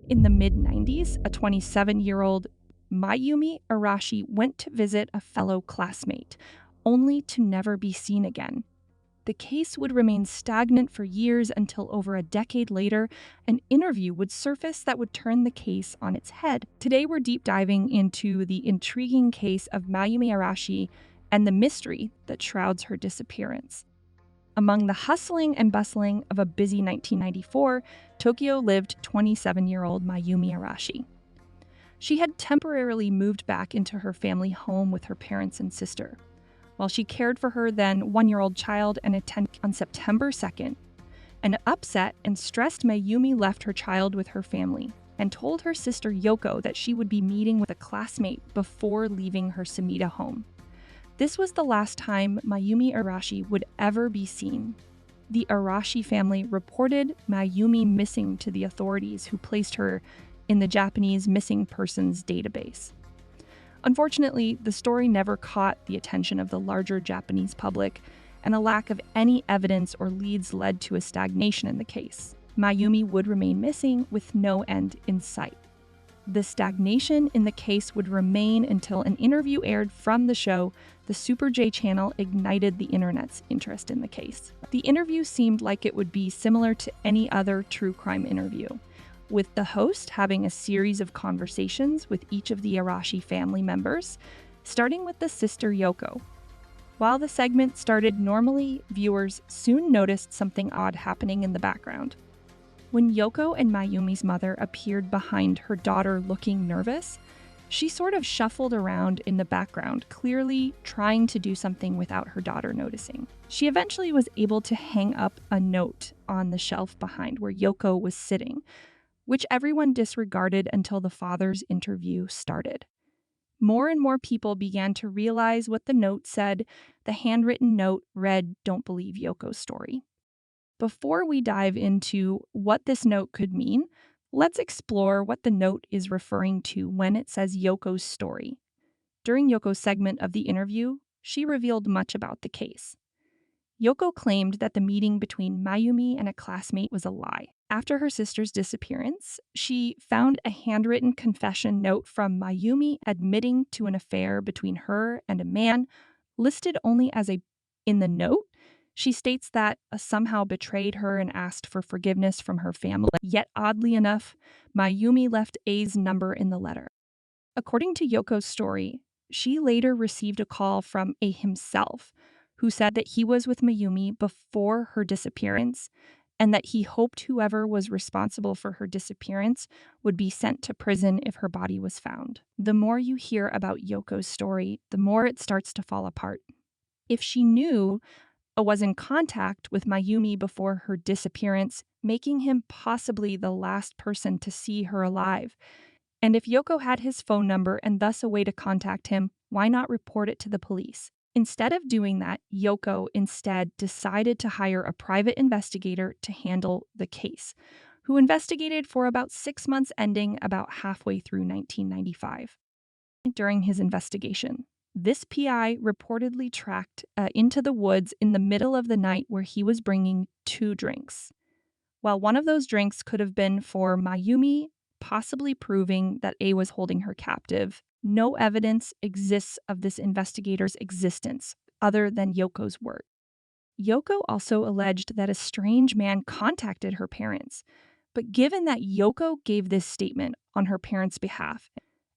In the mid-90s, a 27-year-old Mayumi Arashi went to visit a fellow classmate, only to never be seen again. The case would remain stagnant for years until over a decade later, an interview would surface that would turn the case on its head. Today, we're deep diving into the intriguing case of Mayumi Arashi and the mystery that shrouds her disappearance. Among the hustling and bustling of a busy 1994, Tokyo lived 27-year-old Mayumi Arashi. She had temporarily moved back into her family home with her parents and sister. While she cared for her then one-year-old child and attended on September 2nd, an upset and stressed Mayumi left her child with her family and told her sister Yoko that she would be meeting with a classmate before leaving her Sumida home. This was the last time Mayumi Arashi would ever be seen. The Arashi family reported Mayumi missing to the authorities, who placed her in the Japanese missing persons database. Unfortunately, the story never caught the attention of the larger Japanese public, and a lack of any evidence or leads led to a stagnation in the case. Mayumi would remain missing with no end in sight. The stagnation in the case would remain until an interview aired from the show. The Super J channel ignited the internet's interest in the case. The interview seemed like it would be similar to any other true crime interview, with the host having a series of conversations with each of the Arashi family members, starting with the sister Yoko. While the segment started normally, viewers soon noticed something odd happening in the background. When Yoko and Mayumi's mother appeared behind her daughter looking nervous, she sort of shuffled around in the background, clearly trying to do something without her daughter noticing. She eventually was able to hang up a note on the shelf behind where Yoko was sitting, which everyone disregarded until the father's interview started. More and more people began to realize what the note said. The handwritten note read, "Don't believe Yoko's story." Before we dive into what this note could mean, let's explore what the note is referring to when it says Yoko's story. During Yoko's segment of the interview, she revealed much about the case. Yoko claimed that the meeting between Mayumi and a classmate was a lie. After her sister's disappearance, she found a handwritten confession note from Mayumi admitting to an affair between her and a man, listed only as in the note. She states that somehow betrayed her and asked for forgiveness from her family. Yet, oddly enough, Mayumi left A's number in the letter. According to Yoko's story, she later received a call from A himself, who said that he was with Mayumi before her disappearance and that he hoped whoever was responsible for her disappearance would be sent to prison if her body was found. The more you hear about Yoko's story, the more it starts to fall apart. If she knew or was in contact with Mayumi before her disappearance, making him possibly the last person to see her alive. And if Yoko had his phone number and thus a way to contact him, why not report it to the police? Instead of doing that, Yoko instead decided to hire a private investigator to handle the case, who investigated for about 6 months, ending about halfway through 1995. During his investigation, this PI reportedly tracked into the woods in the middle of the night where he was bringing 2 drinks. While one of those drinks could have been for Mayumi, possibly proving that A was holding her captive, no evidence exists of this investigator's existence other than Yoko's word. Yoko also alleged that a strange man contacted her parents, but given that Yoko gave this statement on her parents' behalf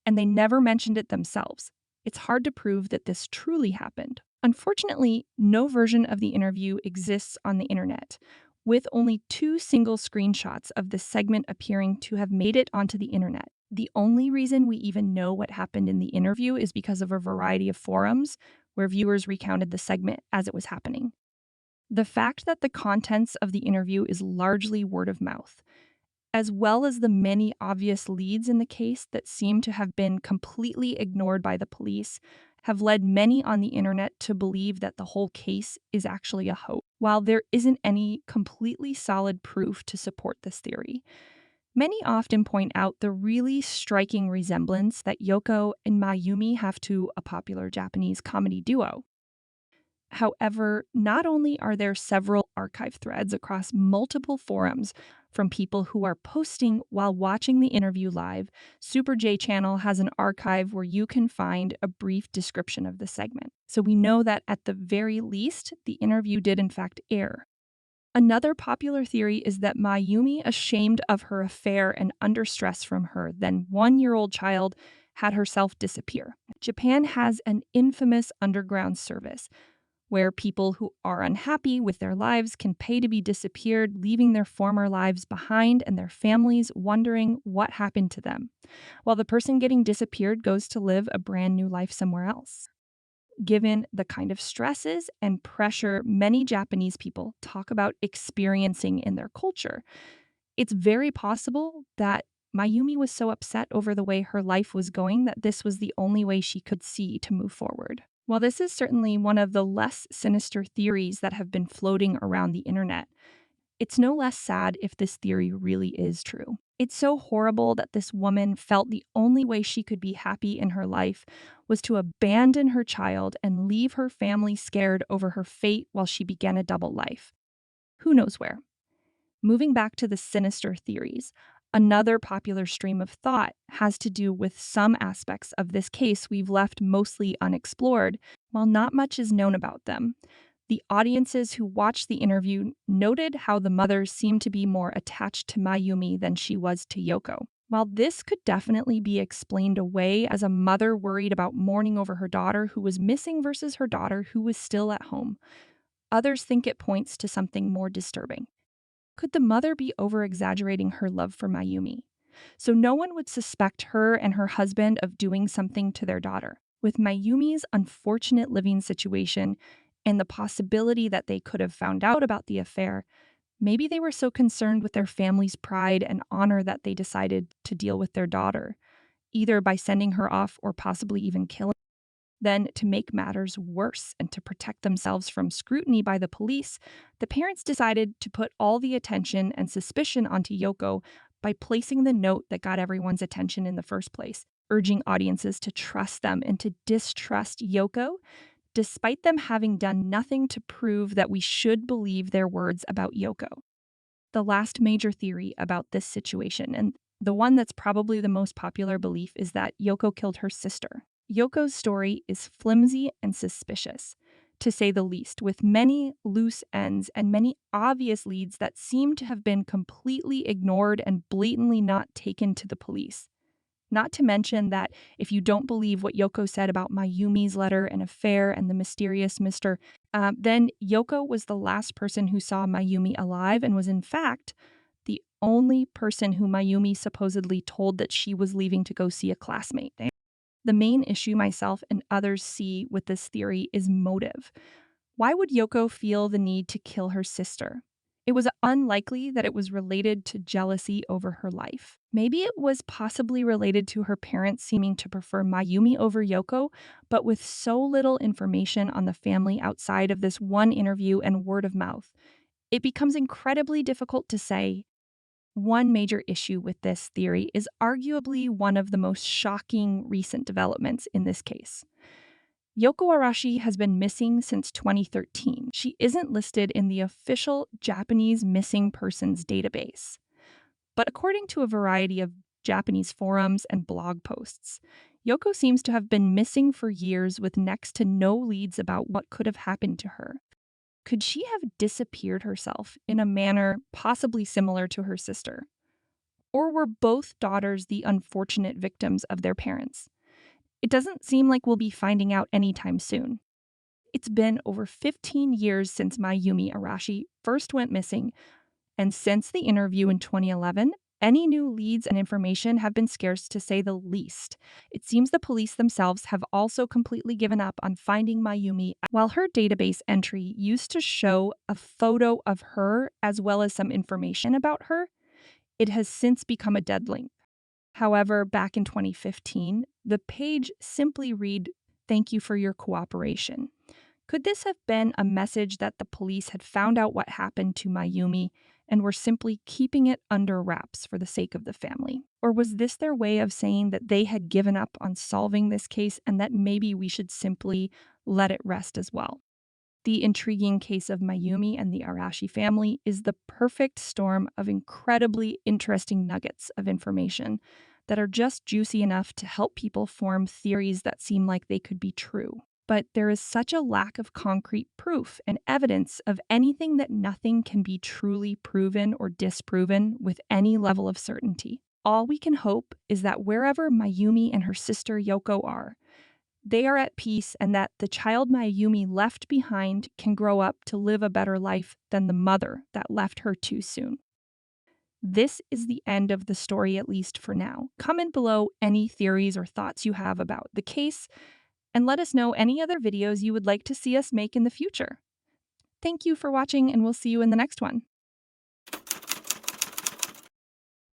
and they never mentioned it themselves, it's hard to prove that this truly happened. Unfortunately, no version of the interview exists on the internet, with only 2 single screenshots of this segment appearing to have made it onto the internet. The only reason we even know what happened in the interview is because of a variety of forums where viewers recounted the segment as it was happening. The fact that the contents of the interview is largely word of mouth, as well as the many obvious leads in the case that seem to have been completely ignored by the police, have led many on the internet to believe that the whole case is actually a hoax. While there isn't any completely solid proof to support this theory, many often point out the really striking resemblance that Yoko and Mayumi have to a popular Japanese comedy duo. However, not only are there several archive threads across multiple forums from people who are posting while watching the interview live. Super J Channel has an archive where you can find a brief description of the segment. So we know that at the very least, the interview did in fact air. Another popular theory is that Mayumi, ashamed of her affair and under stress from her then 1-year-old child, had herself disappear. Japan has an infamous underground service where people who are unhappy with their lives can pay to be disappeared, leaving their former lives behind and their families wondering what happened to them, while the person getting disappeared goes to live a brand new life somewhere else. Given the kind of stresses and pressure many Japanese people talk about experiencing in their culture, it's very possible that Mayumi was so upset over the way her life was going that this was the only way she could see to move forward. While this is certainly one of the less sinister theories that have been floating around the internet, it's no less sad if this theory really is true. It's so horrible that this woman felt the only way she could be happy in her life was to abandon her child and leave her family scared over her fate while she began a double life. Who knows where? Moving back to the sinister theories, another popular stream of thought has to do with some aspects of this case we've left mostly unexplored. While not much is known about them, the audiences who watched the interview noted how the mother seemed to be more attached to Mayumi than she was to Yoko. While this could definitely be explained away as a mother worried about mourning over her daughter who was missing versus her daughter who was still at home, others think it points to something more disturbing. Could the mother be over-exaggerating her love for Mayumi, so no one would suspect her and her husband of doing something to their daughter? With Mayumi's unfortunate living situation and the possibility that they could have found out about the affair, maybe they were so concerned with their family's pride and honor that they decided to deal with their daughter, either by sending her off or possibly even killing. Then, to make matters worse and to protect themselves from scrutiny by the police, the parents decided to put all the attention and suspicion onto Yoko by placing the note that got everyone's attention in the first place, urging audiences to trust them and to distrust Yoko, despite them having done nothing to prove that we should believe their words about Yoko. The last major theory about this situation, and the one that's probably the most popular belief, is that Yoko killed her sister. Yoko's story is flimsy and suspicious, to say the least, with many loose ends and many obvious leads that seem to have been completely ignored and blatantly not taken to the police. Not to mention that if you don't believe what Yoko said about Mayumi's letter and affair and the mysterious Mr., then Yoko was the last person who saw Mayumi alive and was, in fact, the only person who Mayumi supposedly told that she was leaving to go see a classmate. The main issue myself and others see with this theory is motive. Why would Yoko feel the need to kill her sister? It was unlikely that it was related to jealousy over her life. Maybe it was possibly related to her parents seeming to prefer Mayumi over Yoko, but with so little information on the family outside of this one interview and word of mouth, it becomes incredibly difficult to say. One major issue with this theory is arguably one of the most shocking recent developments in this case. Yoko Arashi has been missing since 2013. She isn't listed in the official Japanese missing persons database. But according to a variety of Japanese forums and blog posts, Yoko seems to have been missing for years with next to no leads about what could have happened to her. Could she have disappeared herself in a manner possibly similar to her sister? Or were both daughters the unfortunate victims of their parents? It doesn't seem like we'll be finding out anytime soon. It's been over 15 years since Mayumi Arashi first went missing, and since the interview in 2011, any new leads and information have been scarce to say the least. It seems the police themselves have also completely given up on finding Mayumi. While her database entry used to show a photo of her as well as some information about her, it has since become a dead link. However, back in 2015, the page simply read, "Thank you for your cooperation." Could this have been a message that the police had found out what happened to Mayumi and were simply keeping it under wraps for the sake of the family? Or was this their way of saying that they had given up on solving this case and that maybe we should simply let it rest as well? The intriguing case of Mayumi and the Arashi family is the perfect storm of incredibly interesting nuggets of information that are just juicy enough to help people form theories that seem like they could be true. But there is such a lack of concrete proof and evidence of anything that nothing can be truly proven or disproven with any level of certainty. All we can hope is that wherever Mayumi and her sister Yoko are, they are at peace and that the child Mayumi left behind can grow up to live a better life than the mother that left her too soon. This is the end of the story, at least for now. Comment below any theories or thoughts you have about the case, and let us know any other videos you would like to see us make in the future. Thank you for watching, and we'll see you in the next one.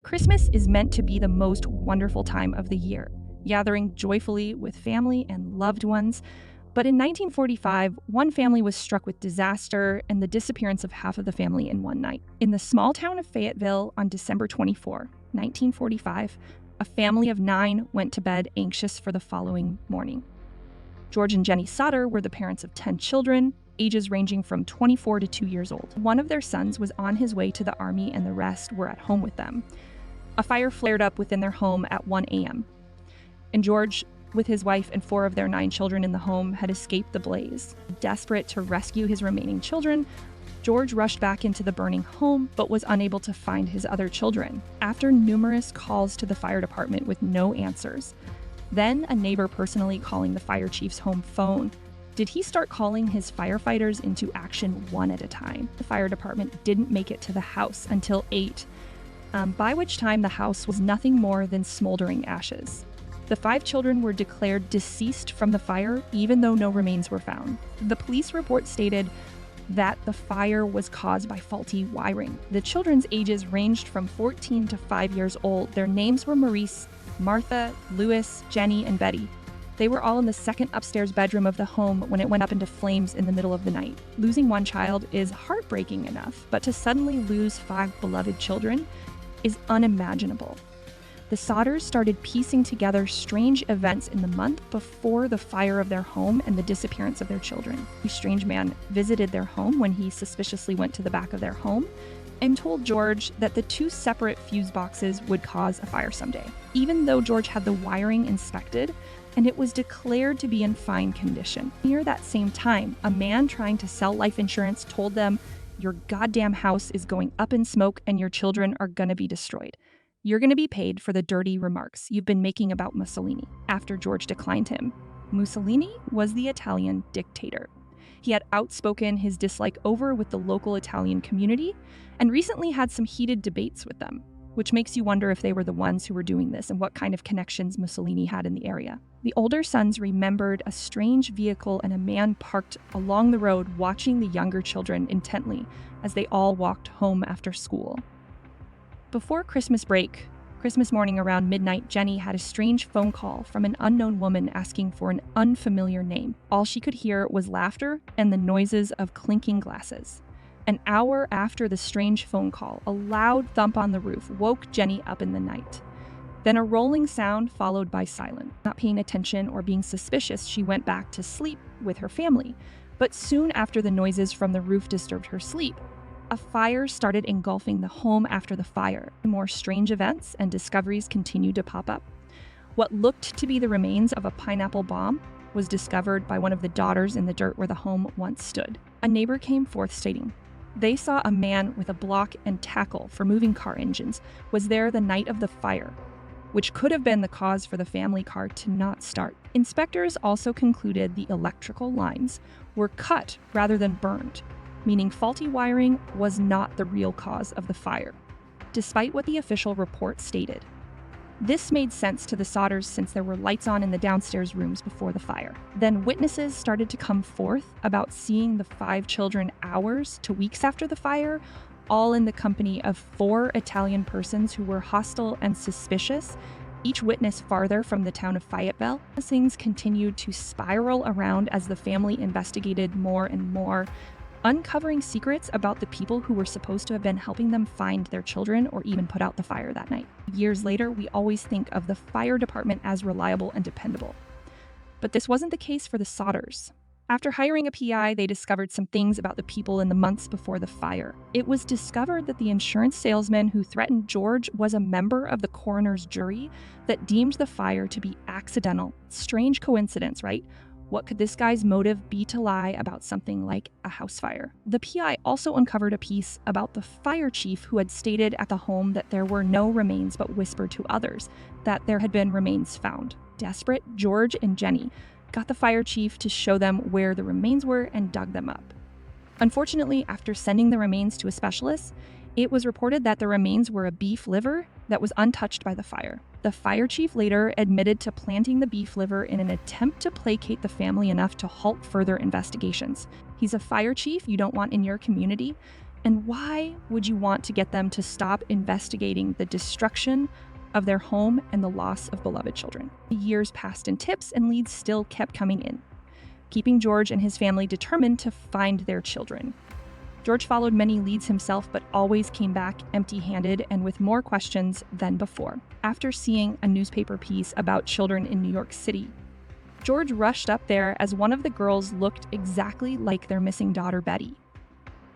Christmas is meant to be the most wonderful time of the year, gathering joyfully with family and loved ones. But in 1945, one family was struck with disaster and the disappearance of half of the family in one night. In the small town of Fayetteville on December 24, 1945, a family of 9 went to bed anxious for the following morning. George and Jenny Sodder were the parents of 10 children, ages ranging from 24 to 2 years old. One of their sons was on his way to the army and the rest were at home with them. A fire flared up within their home at 1 a.m. And George, with his wife and 4 of their 9 children in the home, had escaped the blaze. Desperate to rescue his remaining children, George rushed back into the burning home but was unable to find his other children. After numerous calls to the fire department with no answers, then a neighbor personally calling the fire chief's home phone, did he start calling his firefighters into action one at a time. The fire department didn't make it to the house until 8, by which time the house was nothing more than smoldering ashes. The 5 children were declared deceased from the fire, even though no remains were found. The police report stated that the fire was caused by faulty wiring. The children's ages ranged from 14 to 5 years old. Their names were Maurice, Martha, Louis, Jenny, and Betty. They were all in the second upstairs bedroom of the home when it went up into flames in the middle of the night. Losing one child is heartbreaking enough, but to suddenly lose 5 beloved children is unimaginable. The Sodders started piecing together strange events in the month before the fire of their home and the disappearance of their children. A strange man visited their home when he suspiciously went to the back of their home and told George that the 2 separate fuse boxes would cause a fire someday. Even though George had the wiring inspected and it was declared to be in fine condition. Near that same time, a man trying to sell life insurance told them, "Your goddamn house is going up in smoke and your children are gonna be destroyed. You're gonna be paid for the dirty remarks you've been making about Mussolini." After George declined him, Mussolini was the Italian dictator. He had outspoken his dislike over with the local Italian community and recently had some heated debates with them, which makes you wonder if they were the ones who were doing this and what kind of connections Mussolini had in the area. The older sons remembered a strange vehicle and a man parked along the road watching the younger children intently as they all walked home after school. Before Christmas break, Christmas morning around midnight, Jenny had a strange phone call from an unknown woman asking for an unfamiliar name. All she could hear was laughter and the noises of clinking glasses. An hour after the strange phone call, a loud thump on the roof woke Jenny up in the night. Then a rolling sound followed by silence. Not paying attention or being suspicious, she went back to sleep with her family. But soon after the noises from the roof disturbed her sleep, a fire started engulfing the home after the fire. More strange events and discoveries continued to pop up. What looked to be the remains of a pineapple bomb was discovered by one of the daughters in the dirt where the home once stood. A neighbor came forth stating, they saw a man with a block and tackle for moving car engines was there the night of the fire, which could have been the cause for the family car to not start. Inspectors also concluded the electrical lines were cut rather than burned, meaning faulty wiring was not the real cause of the fire, despite what the official report stated. This made sense to the Sodders since there were lights on in the downstairs rooms before the fire. Then witnesses started to come forth about seeing the 5 children hours to weeks after the fire, all in the company of 4 Italian persons who were hostile and suspicious, each witness farther from the town of Fayetteville. Things continued to spiral around as the family investigated more and more, uncovering secrets about the people who were supposed to have been helping them find their children or even put out the fire that night. Years later, we always think of the fire department as reliable and dependable. But this wasn't the case for the Sodders. After hiring a PI, they discovered some things about the people in the months before the fire. It was discovered that the insurance salesman who threatened George was a member of the coroner's jury that deemed the fire to be accidental. Strange coincidence, right? What could this guy's motive be to lie about something like a house fire? The PI also uncovered a piece about the fire chief who had stated at the home that there were no remains but whispered to others that there had been remains found. Desperate, George and Jenny got the fire chief to show them where the remains were and dug them up. Unfortunately, after sending the remains to a specialist, it was reported that the remains were a beef liver that was untouched by the fire. The fire chief later admitted to planting the beef liver in an attempt to placate the family enough to halt further investigations. He's a fire chief you don't want in your community, and why would you want to get them to stop investigating the destruction of their home and the loss of beloved children? Years passed and tips and leads still kept coming in, keeping George and his family determined to find their children. George followed many leads himself, but always came back empty-handed and with more questions than before. After seeing a newspaper piece about children in New York City, George rushed up there as one of the girls looked exactly like their missing daughter, Betty.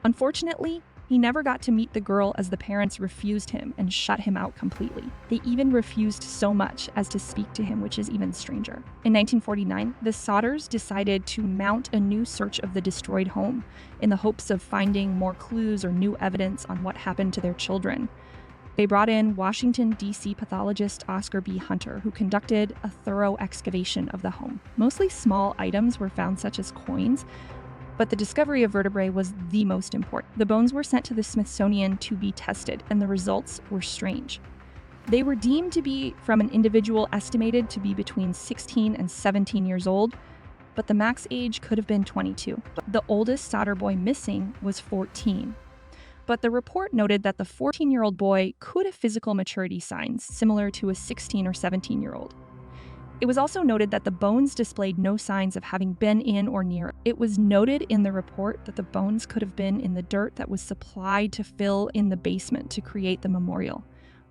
Unfortunately, he never got to meet the girl as the parents refused him and shut him out completely. They even refused so much as to speak to him, which is even stranger. In 1949, the Sodders decided to mount a new search of the destroyed home in the hopes of finding more clues or new evidence on what happened to their children. They brought in Washington, D.C. pathologist Oscar B. Hunter, who conducted a thorough excavation of the home. Mostly small items were found, such as coins, but the discovery of vertebrae was the most important. The bones were sent to the Smithsonian to be tested, and the results were strange. They were deemed to be from an individual estimated to be between 16 and 17 years old, but the max age could have been 22. The oldest Sodder boy missing was 14. But the report noted that the 14-year-old boy could have physical maturity signs similar to a 16 or 17-year-old. It was also noted that the bones displayed no signs of having been in or near. It was noted in the report that the bones could have been in the dirt that was supplied to fill in the basement to create the memorial,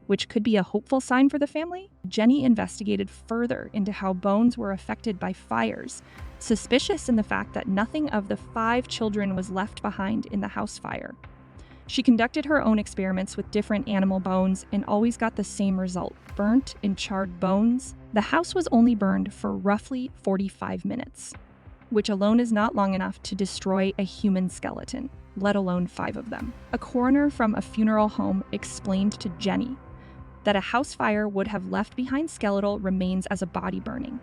which could be a hopeful sign for the family. Jenny investigated further into how bones were affected by fires, suspicious in the fact that nothing of the 5 children was left behind in the house fire. She conducted her own experiments with different animal bones and always got the same result: burnt and charred bones. The house was only burned for roughly 45 minutes, which alone is not long enough to destroy a human skeleton, let alone 5 of them. A coroner from a funeral home explained to Jenny that a house fire would have left behind skeletal remains as a body burning.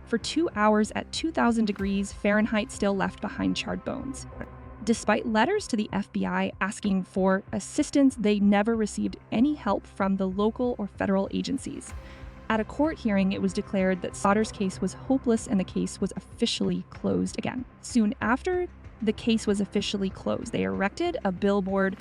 For 2 hours at 2,000 degrees Fahrenheit still left behind charred bones. Despite letters to the FBI asking for assistance, they never received any help from the local or federal agencies. At a court hearing, it was declared that Sodder's case was hopeless and the case was officially closed again. Soon after the case was officially closed, they erected a billboard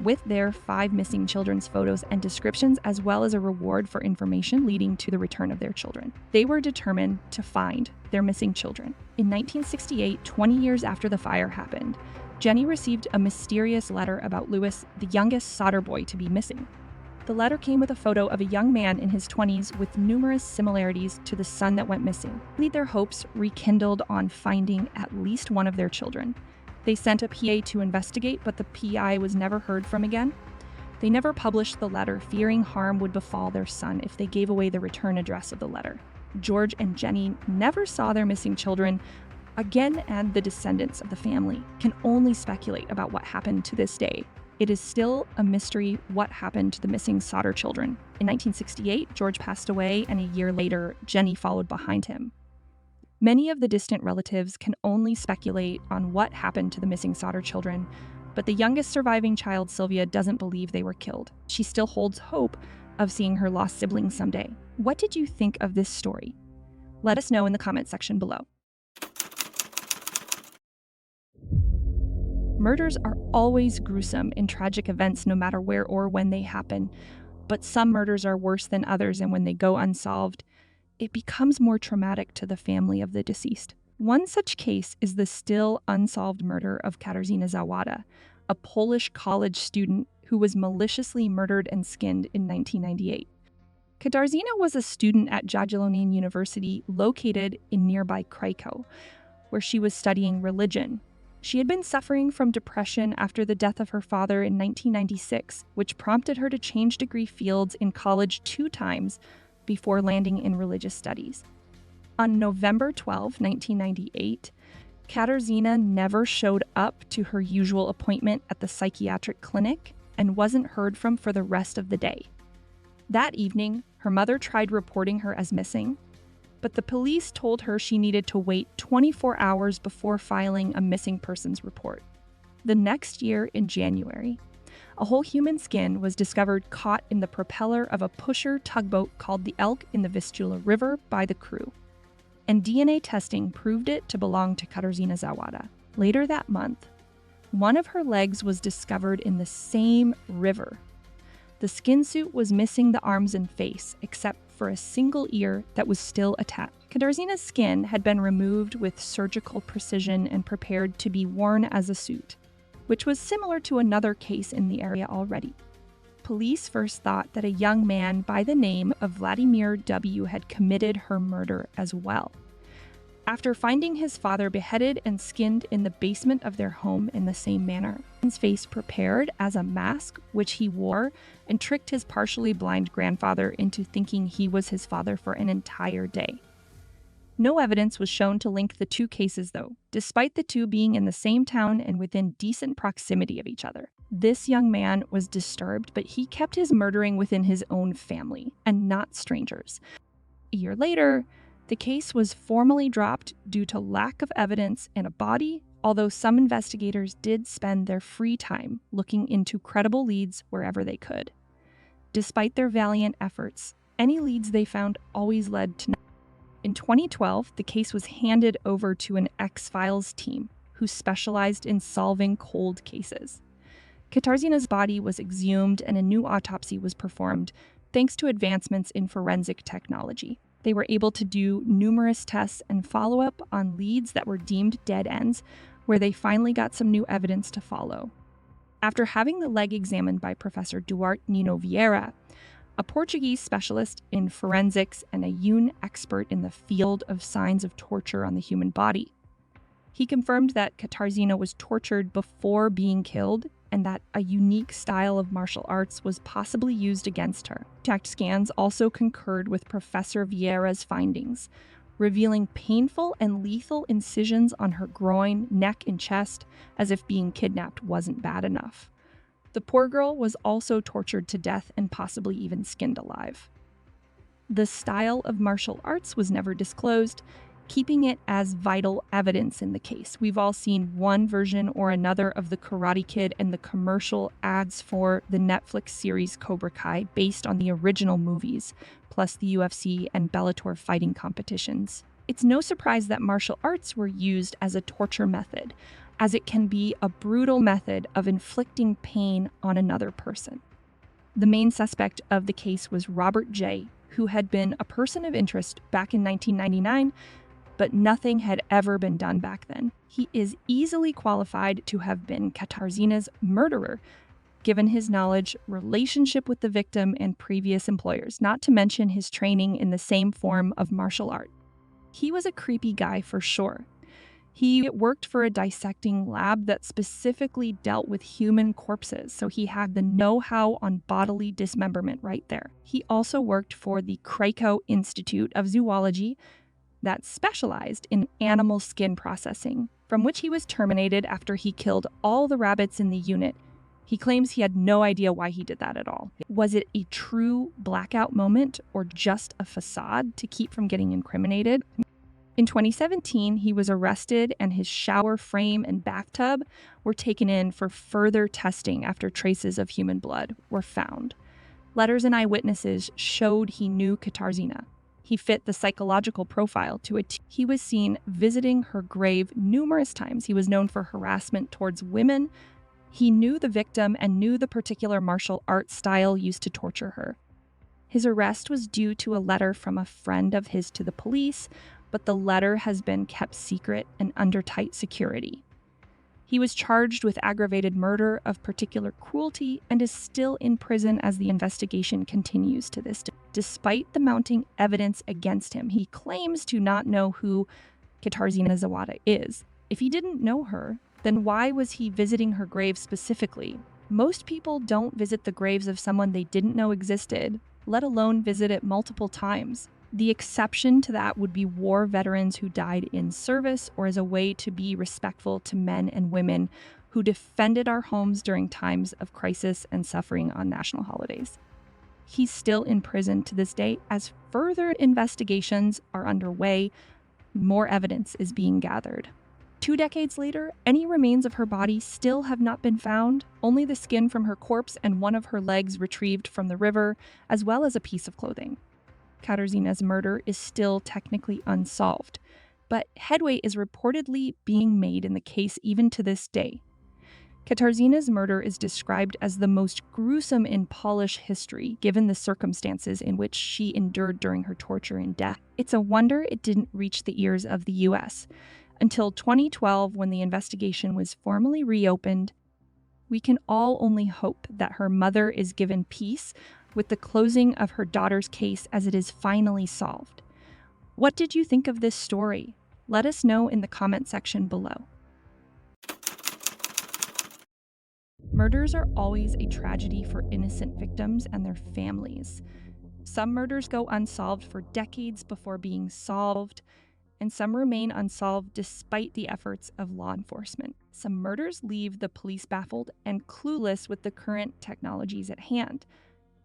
with their 5 missing children's photos and descriptions, as well as a reward for information leading to the return of their children. They were determined to find their missing children. In 1968, 20 years after the fire happened, Jenny received a mysterious letter about Louis, the youngest Sodder boy to be missing. The letter came with a photo of a young man in his 20s with numerous similarities to the son that went missing. Their hopes rekindled on finding at least one of their children. They sent a PA to investigate, but the PI was never heard from again. They never published the letter, fearing harm would befall their son if they gave away the return address of the letter. George and Jenny never saw their missing children again, and the descendants of the family can only speculate about what happened to this day. It is still a mystery what happened to the missing Sodder children. In 1968, George passed away, and a year later, Jenny followed behind him. Many of the distant relatives can only speculate on what happened to the missing Sodder children, but the youngest surviving child, Sylvia, doesn't believe they were killed. She still holds hope of seeing her lost siblings someday. What did you think of this story? Let us know in the comment section below. Murders are always gruesome in tragic events, no matter where or when they happen, but some murders are worse than others, and when they go unsolved, it becomes more traumatic to the family of the deceased. One such case is the still unsolved murder of Katarzyna Zowada, a Polish college student who was maliciously murdered and skinned in 1998. Katarzyna was a student at Jagiellonian University located in nearby Krakow. where she was studying religion. She had been suffering from depression after the death of her father in 1996, which prompted her to change degree fields in college 2 times before landing in religious studies. On November 12, 1998, Katarzyna never showed up to her usual appointment at the psychiatric clinic and wasn't heard from for the rest of the day. That evening, her mother tried reporting her as missing, but the police told her she needed to wait 24 hours before filing a missing persons report. The next year, in January, a whole human skin was discovered caught in the propeller of a pusher tugboat called the Elk in the Vistula River by the crew, and DNA testing proved it to belong to Katarzyna Zowada. Later that month, one of her legs was discovered in the same river. The skin suit was missing the arms and face, except for a single ear that was still attached. Katarzyna's skin had been removed with surgical precision and prepared to be worn as a suit, which was similar to another case in the area already. Police first thought that a young man by the name of Vladimir W. had committed her murder as well. After finding his father beheaded and skinned in the basement of their home in the same manner, his face prepared as a mask which he wore and tricked his partially blind grandfather into thinking he was his father for an entire day. No evidence was shown to link the 2 cases, though, despite the 2 being in the same town and within decent proximity of each other. This young man was disturbed, but he kept his murdering within his own family and not strangers. A year later, the case was formally dropped due to lack of evidence and a body, although some investigators did spend their free time looking into credible leads wherever they could. Despite their valiant efforts, any leads they found always led to nothing. In 2012, the case was handed over to an X-Files team who specialized in solving cold cases. Katarzyna's body was exhumed and a new autopsy was performed thanks to advancements in forensic technology. They were able to do numerous tests and follow up on leads that were deemed dead ends, where they finally got some new evidence to follow. After having the leg examined by Professor Duarte Nino Vieira, a Portuguese specialist in forensics and a June expert in the field of signs of torture on the human body, he confirmed that Katarzyna was tortured before being killed and that a unique style of martial arts was possibly used against her. Contact scans also concurred with Professor Vieira's findings, revealing painful and lethal incisions on her groin, neck, and chest, as if being kidnapped wasn't bad enough. The poor girl was also tortured to death and possibly even skinned alive. The style of martial arts was never disclosed, keeping it as vital evidence in the case. We've all seen one version or another of the Karate Kid and the commercial ads for the Netflix series Cobra Kai based on the original movies, plus the UFC and Bellator fighting competitions. It's no surprise that martial arts were used as a torture method, as it can be a brutal method of inflicting pain on another person. The main suspect of the case was Robert J., who had been a person of interest back in 1999, but nothing had ever been done back then. He is easily qualified to have been Katarzyna's murderer, given his knowledge, relationship with the victim, and previous employers, not to mention his training in the same form of martial art. He was a creepy guy for sure. He worked for a dissecting lab that specifically dealt with human corpses, so he had the know-how on bodily dismemberment right there. He also worked for the Krakow Institute of Zoology that specialized in animal skin processing, from which he was terminated after he killed all the rabbits in the unit. He claims he had no idea why he did that at all. Was it a true blackout moment or just a facade to keep from getting incriminated? In 2017, he was arrested and his shower frame and bathtub were taken in for further testing after traces of human blood were found. Letters and eyewitnesses showed he knew Katarzyna. He fit the psychological profile to a T. He was seen visiting her grave numerous times. He was known for harassment towards women. He knew the victim and knew the particular martial art style used to torture her. His arrest was due to a letter from a friend of his to the police, but the letter has been kept secret and under tight security. He was charged with aggravated murder of particular cruelty and is still in prison as the investigation continues to this day. Despite the mounting evidence against him, he claims to not know who Katarzyna Zowada is. If he didn't know her, then why was he visiting her grave specifically? Most people don't visit the graves of someone they didn't know existed, let alone visit it multiple times. The exception to that would be war veterans who died in service or as a way to be respectful to men and women who defended our homes during times of crisis and suffering on national holidays. He's still in prison to this day as further investigations are underway. More evidence is being gathered. 2 decades later, any remains of her body still have not been found, only the skin from her corpse and one of her legs retrieved from the river, as well as a piece of clothing. Katarzyna's murder is still technically unsolved, but headway is reportedly being made in the case even to this day. Katarzyna's murder is described as the most gruesome in Polish history, given the circumstances in which she endured during her torture and death. It's a wonder it didn't reach the ears of the US. Until 2012, when the investigation was formally reopened, we can all only hope that her mother is given peace with the closing of her daughter's case as it is finally solved. What did you think of this story? Let us know in the comment section below. Murders are always a tragedy for innocent victims and their families. Some murders go unsolved for decades before being solved, and some remain unsolved despite the efforts of law enforcement. Some murders leave the police baffled and clueless with the current technologies at hand.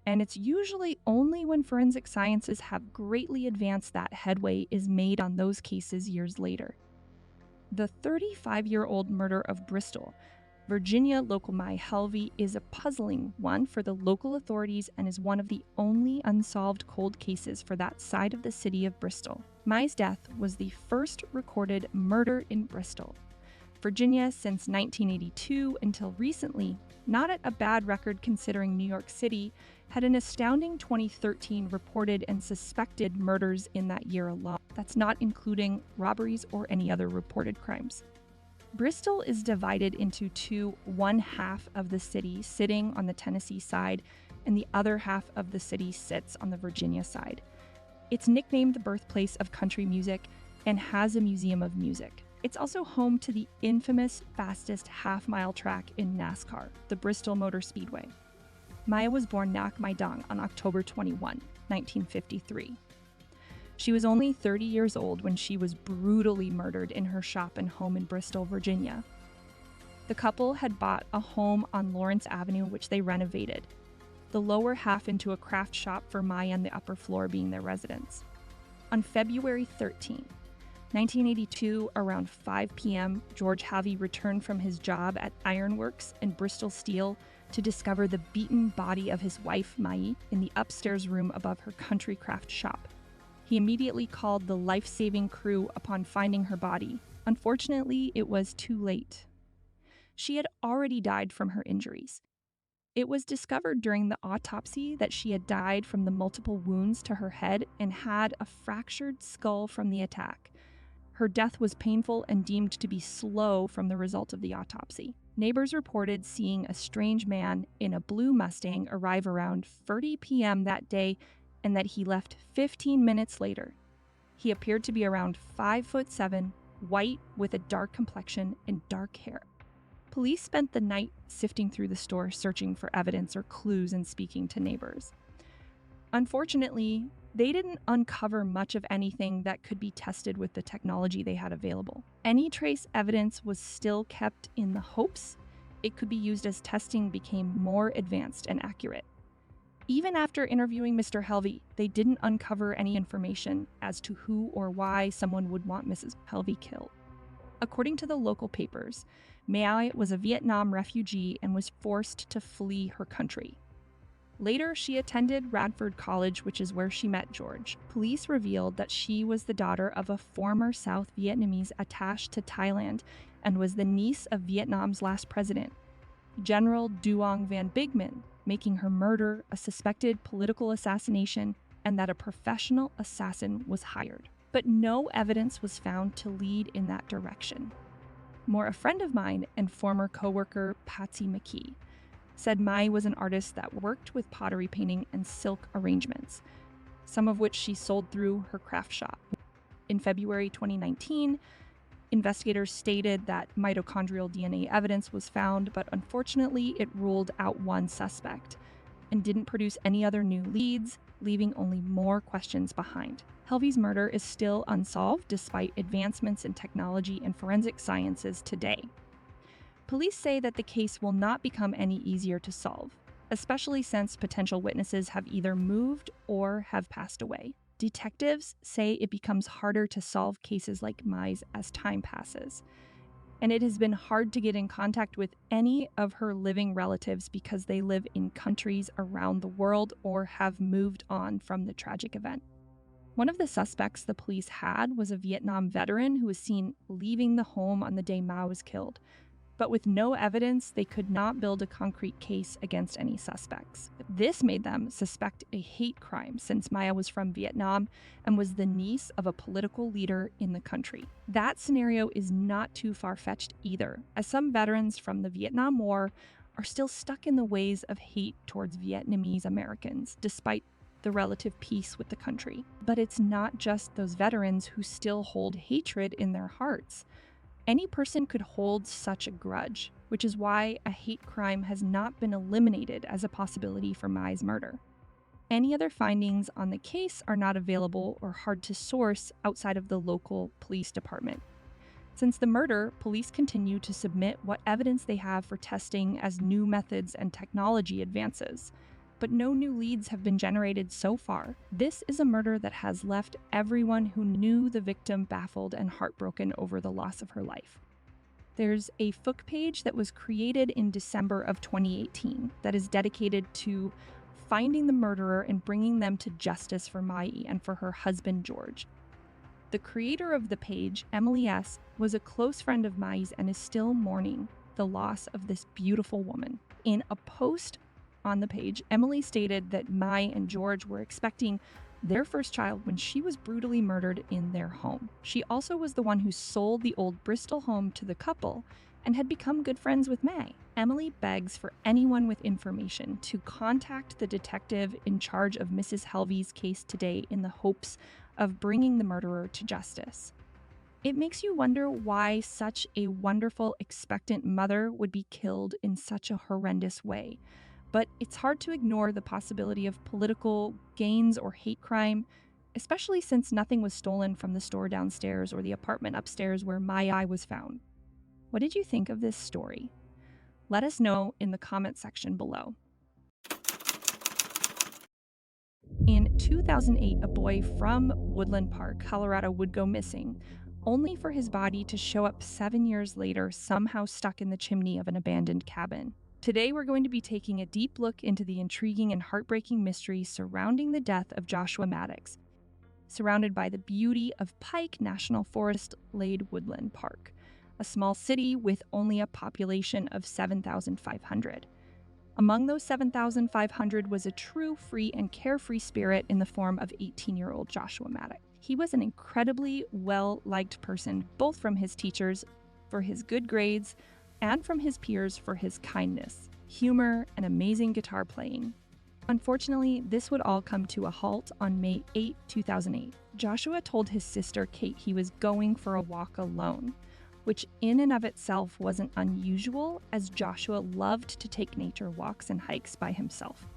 And it's usually only when forensic sciences have greatly advanced that headway is made on those cases years later. The 35-year-old murder of Bristol, Virginia local Mai Helvey, is a puzzling one for the local authorities and is one of the only unsolved cold cases for that side of the city of Bristol. Mai's death was the first recorded murder in Bristol, Virginia since 1982 until recently. Not at a bad record considering New York City had an astounding 2013 reported and suspected murders in that year alone. That's not including robberies or any other reported crimes. Bristol is divided into two, one half of the city sitting on the Tennessee side, and the other half of the city sits on the Virginia side. It's nicknamed the birthplace of country music and has a museum of music. It's also home to the infamous fastest half-mile track in NASCAR, the Bristol Motor Speedway. Maya was born Nak Maidang on October 21, 1953. She was only 30 years old when she was brutally murdered in her shop and home in Bristol, Virginia. The couple had bought a home on Lawrence Avenue, which they renovated, the lower half into a craft shop for Maya and the upper floor being their residence. On February 13, 1982, around 5 p.m., George Helvey returned from his job at Ironworks and Bristol Steel to discover the beaten body of his wife, Mai, in the upstairs room above her country craft shop. He immediately called the life-saving crew upon finding her body. Unfortunately, it was too late. She had already died from her injuries. It was discovered during the autopsy that she had died from the multiple wounds to her head and had a fractured skull from the attack. Her death was painful and deemed to be slow from the result of the autopsy. Neighbors reported seeing a strange man in a blue Mustang arrive around 30 p.m. that day, and that he left 15 minutes later. He appeared to be around 5'7", white with a dark complexion and dark hair. Police spent the night sifting through the store searching for evidence or clues and speaking to neighbors. Unfortunately, they didn't uncover much of anything that could be tested with the technology they had available. Any trace evidence was still kept in the hopes it could be used as testing became more advanced and accurate. Even after interviewing Mr. Helvey, they didn't uncover any information as to who or why someone would want Mrs. Helvey killed. According to the local papers, Mai was a Vietnam refugee and was forced to flee her country. Later, she attended Radford College, which is where she met George. Police revealed that she was the daughter of a former South Vietnamese attaché to Thailand and was the niece of Vietnam's last president, General Duong Van Bigman, making her murder a suspected political assassination and that a professional assassin was hired. But no evidence was found to lead in that direction. A friend of mine and former coworker Patsy McKee said Mai was an artist that worked with pottery painting and silk arrangements, some of which she sold through her craft shop. In February 2019, investigators stated that mitochondrial DNA evidence was found, but unfortunately, it ruled out one suspect and didn't produce any other new leads, leaving only more questions behind. Helvey's murder is still unsolved despite advancements in technology and forensic sciences today. Police say that the case will not become any easier to solve, especially since potential witnesses have either moved or have passed away. Detectives say it becomes harder to solve cases like Mai's as time passes, and it has been hard to get in contact with any of her living relatives because they live in countries around the world or have moved on from the tragic event. One of the suspects the police had was a Vietnam veteran who was seen leaving the home on the day Ma was killed. But with no evidence, they could not build a concrete case against any suspects. This made them suspect a hate crime since Maya was from Vietnam and was the niece of a political leader in the country. That scenario is not too far-fetched either, as some veterans from the Vietnam War are still stuck in the ways of hate towards Vietnamese Americans, despite the relative peace with the country. But it's not just those veterans who still hold hatred in their hearts. Any person could hold such a grudge, which is why a hate crime has not been eliminated as a possibility for Mai's murder. Any other findings on the case are not available or hard to source outside of the local police department. Since the murder, police continue to submit what evidence they have for testing as new methods and technology advances. But no new leads have been generated so far. This is a murder that has left everyone who knew the victim baffled and heartbroken over the loss of her life. There's a Facebook page that was created in December of 2018 that is dedicated to finding the murderer and bringing them to justice for Mai and for her husband, George. The creator of the page, Emily S., was a close friend of Mai's and is still mourning the loss of this beautiful woman. In a post on the page, Emily stated that Mai and George were expecting their first child when she was brutally murdered in their home. She also was the one who sold the old Bristol home to the couple and had become good friends with Mai. Emily begs for anyone with information to contact the detective in charge of Mrs. Helvey's case today in the hopes of bringing the murderer to justice. It makes you wonder why such a wonderful, expectant mother would be killed in such a horrendous way. But it's hard to ignore the possibility of political gains or hate crime, especially since nothing was stolen from the store downstairs or the apartment upstairs where Mai was found. What did you think of this story? Let us know in the comment section below. In 2008, a boy from Woodland Park, Colorado, would go missing, only for his body to show up 7 years later, somehow stuck in the chimney of an abandoned cabin. Today, we're going to be taking a deep look into the intriguing and heartbreaking mystery surrounding the death of Joshua Maddux, surrounded by the beauty of Pike National Forest-Lade Woodland Park, a small city with only a population of 7,500. Among those 7,500 was a true free and carefree spirit in the form of 18-year-old Joshua Maddux. He was an incredibly well-liked person, both from his teachers for his good grades and from his peers for his kindness, humor, and amazing guitar playing. Unfortunately, this would all come to a halt on May 8, 2008. Joshua told his sister Kate he was going for a walk alone, which in and of itself wasn't unusual, as Joshua loved to take nature walks and hikes by himself.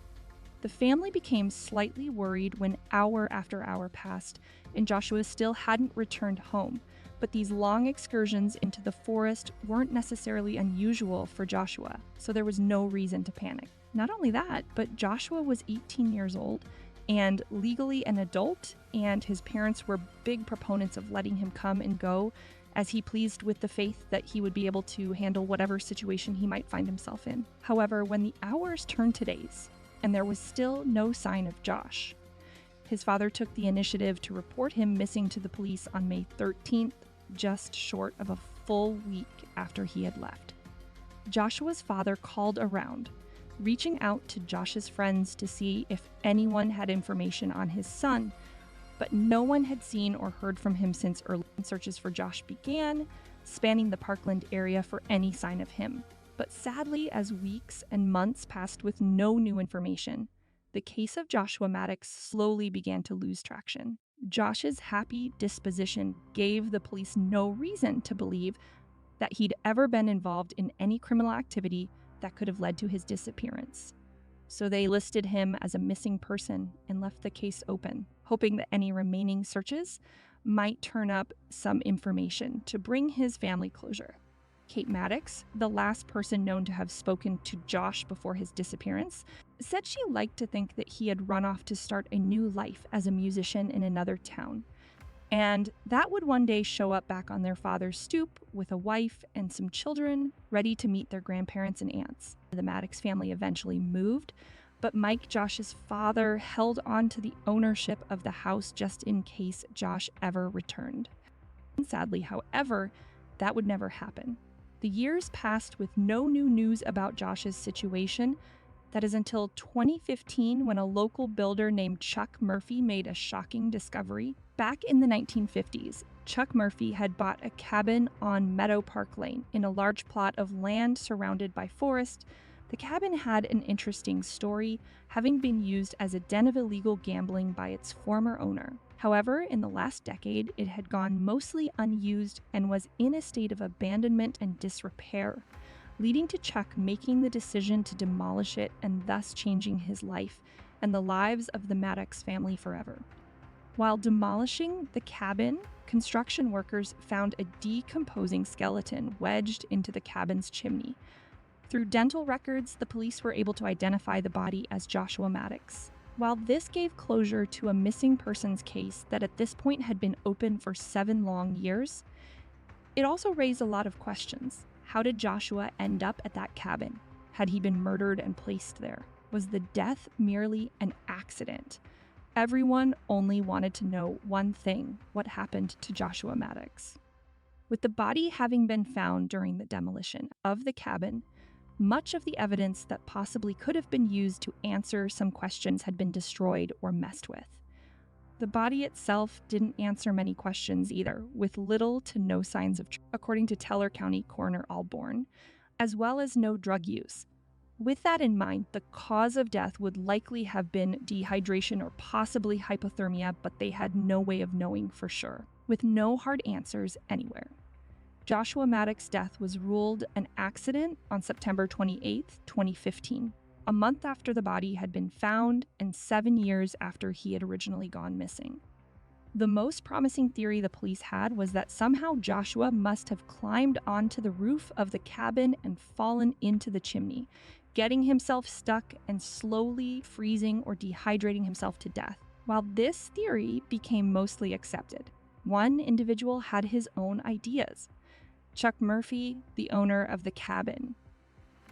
The family became slightly worried when hour after hour passed and Joshua still hadn't returned home, but these long excursions into the forest weren't necessarily unusual for Joshua, so there was no reason to panic. Not only that, but Joshua was 18 years old and legally an adult, and his parents were big proponents of letting him come and go as he pleased with the faith that he would be able to handle whatever situation he might find himself in. However, when the hours turned to days, and there was still no sign of Josh, his father took the initiative to report him missing to the police on May 13th, just short of a full week after he had left. Joshua's father called around, reaching out to Josh's friends to see if anyone had information on his son, but no one had seen or heard from him since early searches for Josh began, spanning the Parkland area for any sign of him. But sadly, as weeks and months passed with no new information, the case of Joshua Maddux slowly began to lose traction. Josh's happy disposition gave the police no reason to believe that he'd ever been involved in any criminal activity that could have led to his disappearance. So they listed him as a missing person and left the case open, hoping that any remaining searches might turn up some information to bring his family closure. Kate Maddux, the last person known to have spoken to Josh before his disappearance, said she liked to think that he had run off to start a new life as a musician in another town, and that would one day show up back on their father's stoop with a wife and some children ready to meet their grandparents and aunts. The Maddux family eventually moved, but Mike, Josh's father, held on to the ownership of the house just in case Josh ever returned. Sadly, however, that would never happen. The years passed with no new news about Josh's situation. That is until 2015, when a local builder named Chuck Murphy made a shocking discovery. Back in the 1950s, Chuck Murphy had bought a cabin on Meadow Park Lane in a large plot of land surrounded by forest. The cabin had an interesting story, having been used as a den of illegal gambling by its former owner. However, in the last decade, it had gone mostly unused and was in a state of abandonment and disrepair, leading to Chuck making the decision to demolish it and thus changing his life and the lives of the Maddux family forever. While demolishing the cabin, construction workers found a decomposing skeleton wedged into the cabin's chimney. Through dental records, the police were able to identify the body as Joshua Maddux. While this gave closure to a missing persons case that at this point had been open for 7 long years, it also raised a lot of questions. How did Joshua end up at that cabin? Had he been murdered and placed there? Was the death merely an accident? Everyone only wanted to know one thing: what happened to Joshua Maddux? With the body having been found during the demolition of the cabin, much of the evidence that possibly could have been used to answer some questions had been destroyed or messed with. The body itself didn't answer many questions either, with little to no signs of, according to Teller County Coroner Alborn, as well as no drug use. With that in mind, the cause of death would likely have been dehydration or possibly hypothermia, but they had no way of knowing for sure, with no hard answers anywhere. Joshua Maddux's death was ruled an accident on September 28, 2015, a month after the body had been found and 7 years after he had originally gone missing. The most promising theory the police had was that somehow Joshua must have climbed onto the roof of the cabin and fallen into the chimney, getting himself stuck and slowly freezing or dehydrating himself to death. While this theory became mostly accepted, one individual had his own ideas. Chuck Murphy, the owner of the cabin.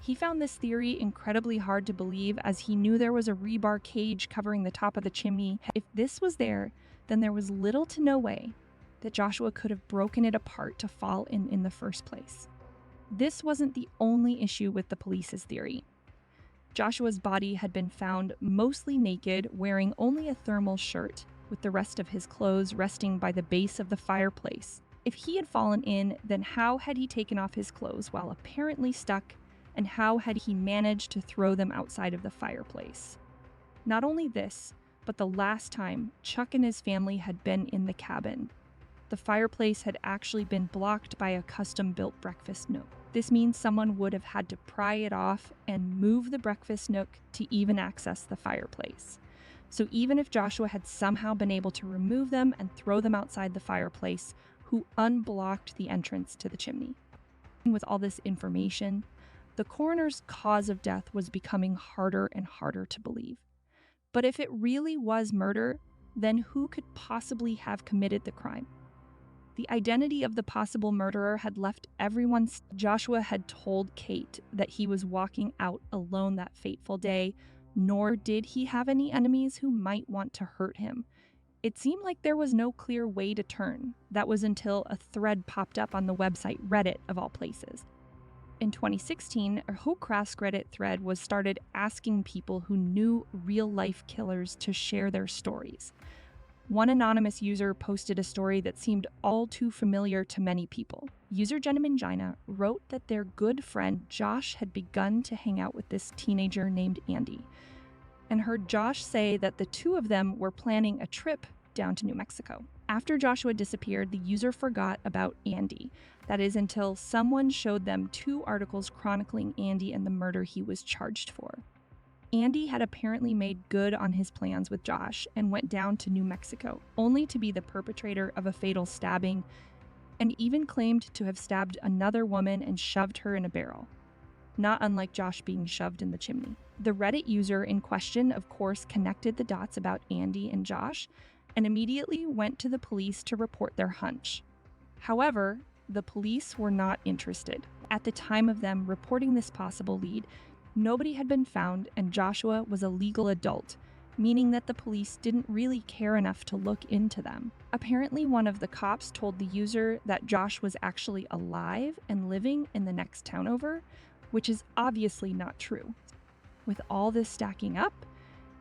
He found this theory incredibly hard to believe, as he knew there was a rebar cage covering the top of the chimney. If this was there, then there was little to no way that Joshua could have broken it apart to fall in the first place. This wasn't the only issue with the police's theory. Joshua's body had been found mostly naked, wearing only a thermal shirt, with the rest of his clothes resting by the base of the fireplace. If he had fallen in, then how had he taken off his clothes while apparently stuck, and how had he managed to throw them outside of the fireplace? Not only this, but the last time Chuck and his family had been in the cabin, the fireplace had actually been blocked by a custom-built breakfast nook. This means someone would have had to pry it off and move the breakfast nook to even access the fireplace. So even if Joshua had somehow been able to remove them and throw them outside the fireplace, who unblocked the entrance to the chimney? With all this information, the coroner's cause of death was becoming harder and harder to believe. But if it really was murder, then who could possibly have committed the crime? The identity of the possible murderer had left everyone. Joshua had told Kate that he was walking out alone that fateful day, nor did he have any enemies who might want to hurt him. It seemed like there was no clear way to turn. That was until a thread popped up on the website Reddit, of all places. In 2016, a whole crass Reddit thread was started asking people who knew real-life killers to share their stories. One anonymous user posted a story that seemed all too familiar to many people. User Jenamingina wrote that their good friend Josh had begun to hang out with this teenager named Andy, and heard Josh say that the two of them were planning a trip down to New Mexico. After Joshua disappeared, the user forgot about Andy. That is, until someone showed them 2 articles chronicling Andy and the murder he was charged for. Andy had apparently made good on his plans with Josh and went down to New Mexico, only to be the perpetrator of a fatal stabbing, and even claimed to have stabbed another woman and shoved her in a barrel. Not unlike Josh being shoved in the chimney. The Reddit user in question, of course, connected the dots about Andy and Josh and immediately went to the police to report their hunch. However, the police were not interested. At the time of them reporting this possible lead, nobody had been found and Joshua was a legal adult, meaning that the police didn't really care enough to look into them. Apparently, one of the cops told the user that Josh was actually alive and living in the next town over, which is obviously not true. With all this stacking up,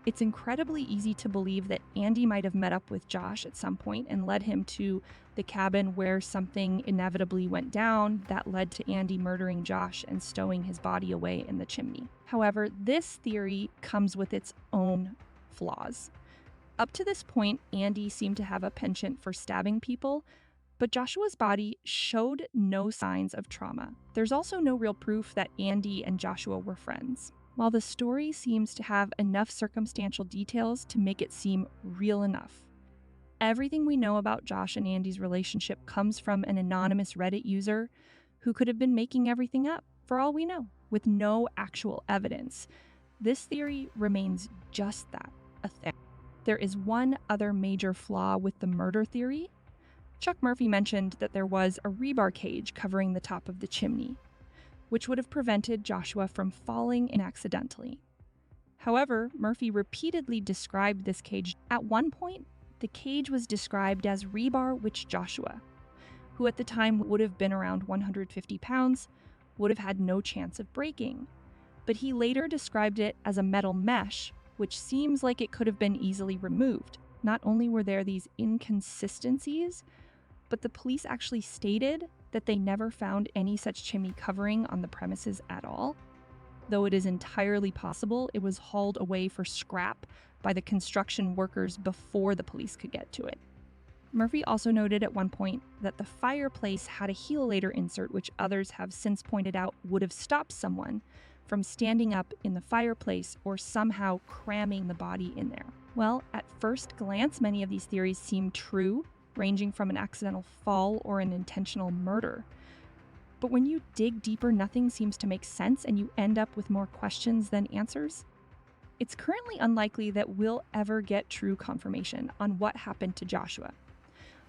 it's incredibly easy to believe that Andy might have met up with Josh at some point and led him to the cabin where something inevitably went down that led to Andy murdering Josh and stowing his body away in the chimney. However, this theory comes with its own flaws. Up to this point, Andy seemed to have a penchant for stabbing people, but Joshua's body showed no signs of trauma. There's also no real proof that Andy and Joshua were friends. While the story seems to have enough circumstantial details to make it seem real enough, everything we know about Josh and Andy's relationship comes from an anonymous Reddit user who could have been making everything up, for all we know, with no actual evidence. This theory remains just that, a theory. There is one other major flaw with the murder theory. Chuck Murphy mentioned that there was a rebar cage covering the top of the chimney, which would have prevented Joshua from falling in accidentally. However, Murphy repeatedly described this cage. At one point, the cage was described as rebar witch Joshua, who at the time would have been around 150 pounds, would have had no chance of breaking. But he later described it as a metal mesh, which seems like it could have been easily removed. Not only were there these inconsistencies, but the police actually stated that they never found any such chimney covering on the premises at all, though it is entirely possible it was hauled away for scrap by the construction workers before the police could get to it. Murphy also noted at one point that the fireplace had a helilator insert, which others have since pointed out would have stopped someone from standing up in the fireplace or somehow cramming the body in there. Well, at first glance, many of these theories seem true, ranging from an accidental fall or an intentional murder. But when you dig deeper, nothing seems to make sense and you end up with more questions than answers. It's currently unlikely that we'll ever get true confirmation on what happened to Joshua,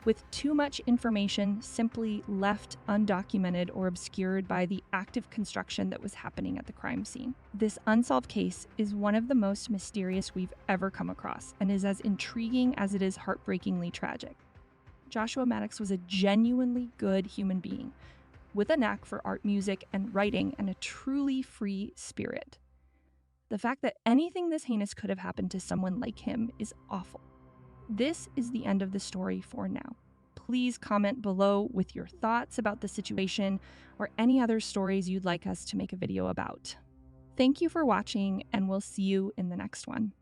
with too much information simply left undocumented or obscured by the active construction that was happening at the crime scene. This unsolved case is one of the most mysterious we've ever come across and is as intriguing as it is heartbreakingly tragic. Joshua Maddux was a genuinely good human being, with a knack for art, music, and writing, and a truly free spirit. The fact that anything this heinous could have happened to someone like him is awful. This is the end of the story for now. Please comment below with your thoughts about the situation or any other stories you'd like us to make a video about. Thank you for watching, and we'll see you in the next one.